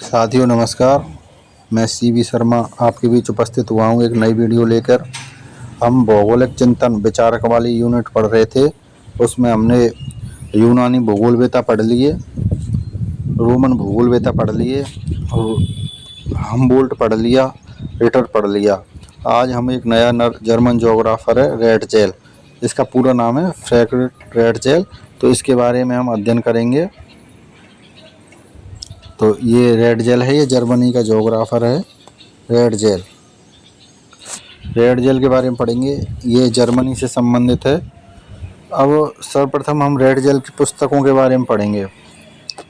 साथियों नमस्कार। मैं सीवी शर्मा आपके बीच उपस्थित हुआ हूँ एक नई वीडियो लेकर। हम भौगोलिक चिंतन विचारक वाली यूनिट पढ़ रहे थे। उसमें हमने यूनानी भूगोलवेता पढ़ लिए, रोमन भूगोलवेता पढ़ लिए और हमबोल्ट पढ़ लिया, रिटर पढ़ लिया। आज हम एक नया जर्मन जोग्राफर है रेडजेल, इसका पूरा नाम है फ्रैडरिक रेडजेल। तो इसके बारे में हम अध्ययन करेंगे। तो ये रेडजेल है, ये जर्मनी का जोग्राफर है रेडजेल। रेडजेल के बारे में पढ़ेंगे, ये जर्मनी से संबंधित है। अब सर्वप्रथम हम रेडजेल की पुस्तकों के बारे में पढ़ेंगे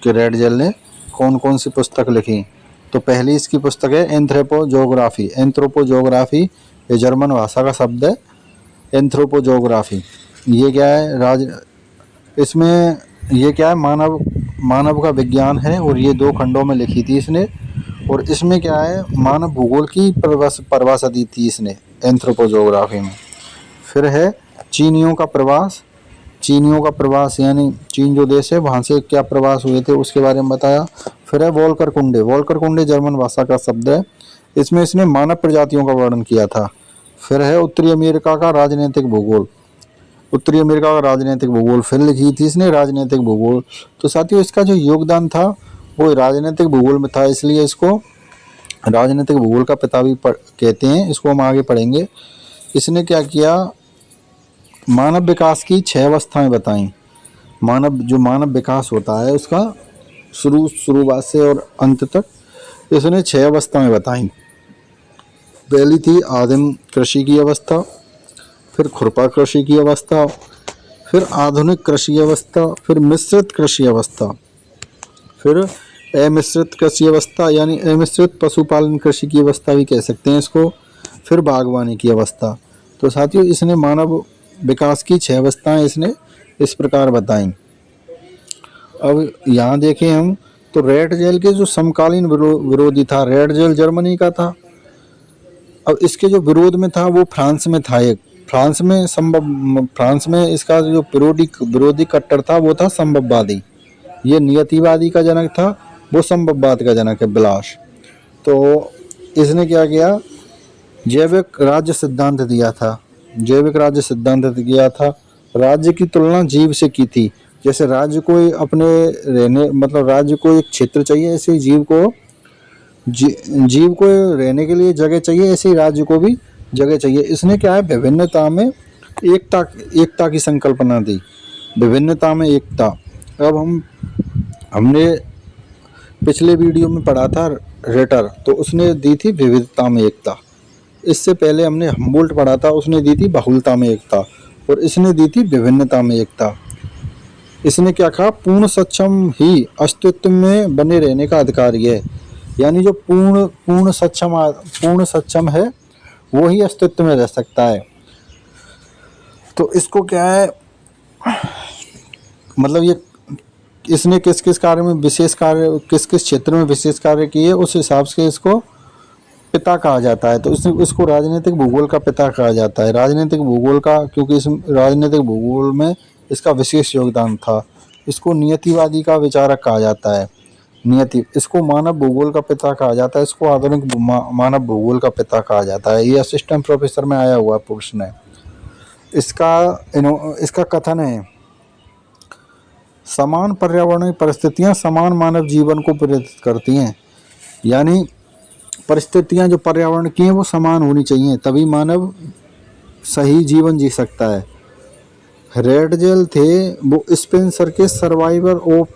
कि रेडजेल ने कौन कौन सी पुस्तक लिखी। तो पहली इसकी पुस्तक है एंथ्रोपोजोग्राफी। एंथ्रोपोजोग्राफी ये जर्मन भाषा का शब्द है। एंथ्रोपोजोग्राफी ये क्या है? इसमें ये क्या है, मानव का विज्ञान है और ये 2 खंडों में लिखी थी इसने। और इसमें क्या है, मानव भूगोल की परिभाषा दी थी इसने एंथ्रोपोजोग्राफी में। फिर है चीनियों का प्रवास। चीनियों का प्रवास यानी चीन जो देश है वहाँ से क्या प्रवास हुए थे उसके बारे में बताया। फिर है वोल्कर कुंडे। वोल्कर कुंडे जर्मन भाषा का शब्द है, इसमें इसने मानव प्रजातियों का वर्णन किया था। फिर है उत्तरी अमेरिका का राजनीतिक भूगोल। उत्तरी अमेरिका का राजनीतिक भूगोल फिर लिखी थी इसने, राजनीतिक भूगोल। तो साथियों इसका जो योगदान था वो राजनीतिक भूगोल में था, इसलिए इसको राजनीतिक भूगोल का पिता भी कहते हैं। इसको हम आगे पढ़ेंगे। इसने क्या किया, मानव विकास की 6 अवस्थाएं बताई। मानव विकास होता है उसका शुरुआत से और अंत तक इसने 6 अवस्थाएं बताई। पहली थी आदिम कृषि की अवस्था, फिर खुरपा कृषि की अवस्था, फिर आधुनिक कृषि अवस्था, फिर मिश्रित कृषि अवस्था, फिर अमिश्रित कृषि अवस्था यानी अमिश्रित पशुपालन कृषि की अवस्था भी कह सकते हैं इसको, फिर बागवानी की अवस्था। तो साथियों इसने मानव विकास की 6 अवस्थाएं इसने इस प्रकार बताई। अब यहाँ देखें हम तो रेडजेल के जो समकालीन विरोधी था, रेडजेल जर्मनी का था। अब इसके जो विरोध में था वो फ्रांस में था। एक फ्रांस में इसका जो विरोधी कट्टर था वो था संभववादी। ये नियतिवादी का जनक था, वो संभववाद का जनक है बिलास। तो इसने क्या किया, जैविक राज्य सिद्धांत दिया था। जैविक राज्य सिद्धांत दिया था। राज्य की तुलना जीव से की थी। जैसे राज्य को अपने रहने राज्य को एक क्षेत्र चाहिए, ऐसे ही जीव को रहने के लिए जगह चाहिए, ऐसे ही राज्य को भी जगह चाहिए। इसने क्या है, विभिन्नता में एकता की संकल्पना दी। विभिन्नता में एकता। अब हमने पिछले वीडियो में पढ़ा था रिटर, तो उसने दी थी विविधता में एकता। इससे पहले हमने हमबोल्ट पढ़ा था, उसने दी थी बहुलता में एकता, और इसने दी थी विभिन्नता में एकता। इसने क्या कहा, पूर्ण सक्षम ही अस्तित्व में बने रहने का अधिकारी है। यानी जो पूर्ण सक्षम है वो ही अस्तित्व में रह सकता है। तो इसको क्या है, ये इसने किस किस क्षेत्र में विशेष कार्य किए, उस हिसाब से इसको पिता कहा जाता है। तो इसको राजनीतिक भूगोल का पिता कहा जाता है। राजनीतिक भूगोल का, क्योंकि इस राजनीतिक भूगोल में इसका विशेष योगदान था। इसको नियतिवादी का विचारक कहा जाता है। इसको मानव भूगोल का पिता कहा जाता है। इसको आधुनिक मानव भूगोल का पिता कहा जाता है। ये असिस्टेंट प्रोफेसर में आया हुआ प्रश्न है। इसका कथन है, समान पर्यावरणीय परिस्थितियां समान मानव जीवन को प्रेरित करती हैं। यानी परिस्थितियां जो पर्यावरण की हैं वो समान होनी चाहिए, तभी मानव सही जीवन जी सकता है। रेडजेल थे वो स्पेंसर के सर्वाइवर ऑफ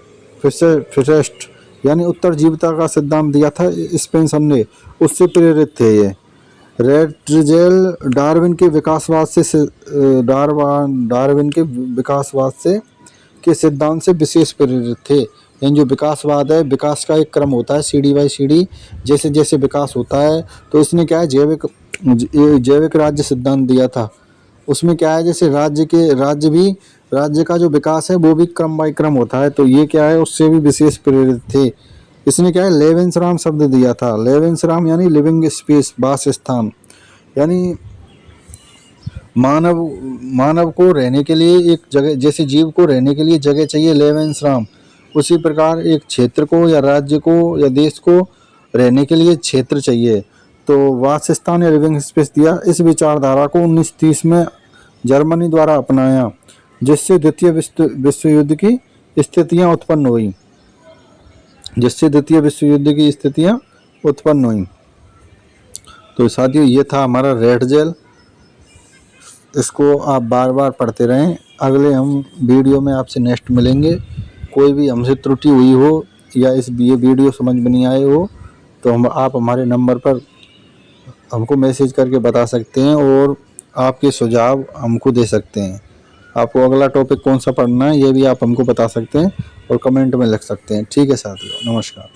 फिटेस्ट यानी उत्तरजीविता का सिद्धांत दिया था स्पेंसर ने, उससे प्रेरित थे ये। रेडजेल डार्विन के विकासवाद से के सिद्धांत से विशेष प्रेरित थे। यानी जो विकासवाद है, विकास का एक क्रम होता है सीढ़ी बाई सीढ़ी, जैसे जैसे विकास होता है। तो इसने क्या है, जैविक राज्य सिद्धांत दिया था। उसमें क्या है, जैसे राज्य का जो विकास है वो भी क्रम बाई क्रम होता है। तो ये क्या है, उससे भी विशेष प्रेरित थे। इसने क्या है, लेवेंसराम शब्द दिया था। लेवेंसराम यानी लिविंग स्पेस, वास स्थान। यानी मानव को रहने के लिए एक जगह, जैसे जीव को रहने के लिए जगह चाहिए, लेवेंसराम। उसी प्रकार एक क्षेत्र को या राज्य को या देश को रहने के लिए क्षेत्र चाहिए, तो वासस्थान या लिविंग स्पेस दिया। इस विचारधारा को 1930 में जर्मनी द्वारा अपनाया, जिससे द्वितीय विश्व युद्ध की स्थितियां उत्पन्न हुई तो साथियों, ये था हमारा रेड जेल। इसको आप बार बार पढ़ते रहें। अगले हम वीडियो में आपसे नेक्स्ट मिलेंगे। कोई भी हमसे त्रुटि हुई हो या ये वीडियो समझ में नहीं आए हो तो आप हमारे नंबर पर हमको मैसेज करके बता सकते हैं और आपके सुझाव हमको दे सकते हैं। आपको अगला टॉपिक कौन सा पढ़ना है ये भी आप हमको बता सकते हैं और कमेंट में लिख सकते हैं। ठीक है साथियों, नमस्कार।